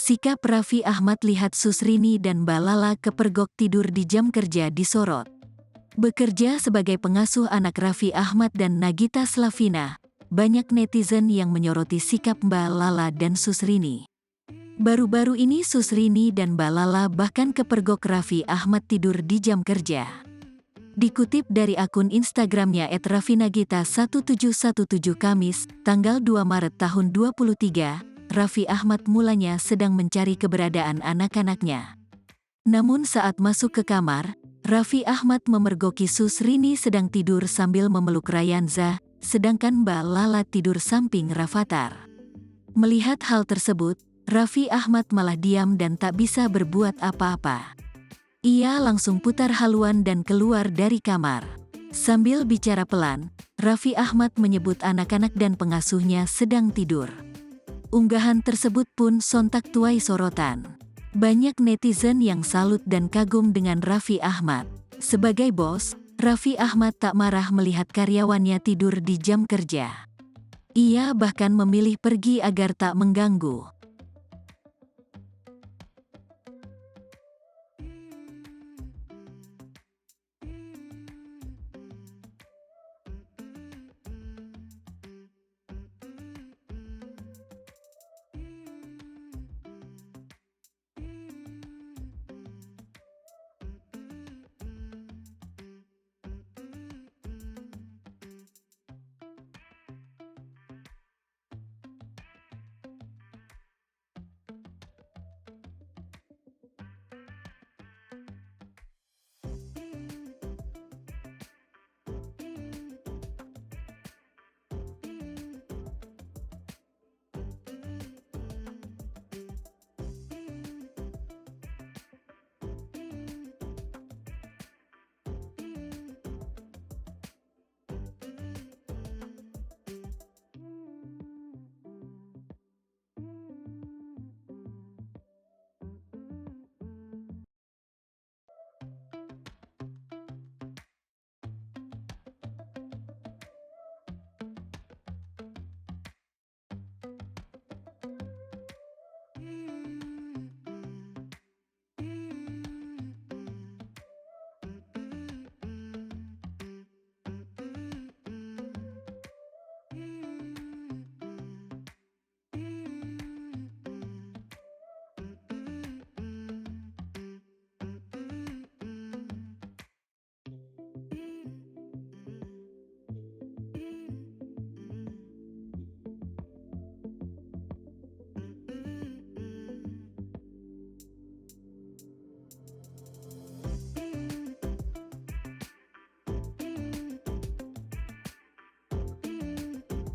Sikap Raffi Ahmad lihat Susrini dan Mbak Lala kepergok tidur di jam kerja disorot. Bekerja sebagai pengasuh anak Raffi Ahmad dan Nagita Slavina, banyak netizen yang menyoroti sikap Mbak Lala dan Susrini. Baru-baru ini Susrini dan Mbak Lala bahkan kepergok Raffi Ahmad tidur di jam kerja. Dikutip dari akun Instagramnya @raffinagita1717 Kamis, tanggal 2 Maret tahun 2023, Raffi Ahmad mulanya sedang mencari keberadaan anak-anaknya. Namun saat masuk ke kamar, Raffi Ahmad memergoki Susrini sedang tidur sambil memeluk Rayanza, sedangkan Mbak Lala tidur samping Rafathar. Melihat hal tersebut, Raffi Ahmad malah diam dan tak bisa berbuat apa-apa. Ia langsung putar haluan dan keluar dari kamar. Sambil bicara pelan, Raffi Ahmad menyebut anak-anak dan pengasuhnya sedang tidur. Unggahan tersebut pun sontak tuai sorotan. Banyak netizen yang salut dan kagum dengan Raffi Ahmad. Sebagai bos, Raffi Ahmad tak marah melihat karyawannya tidur di jam kerja. Ia bahkan memilih pergi agar tak mengganggu.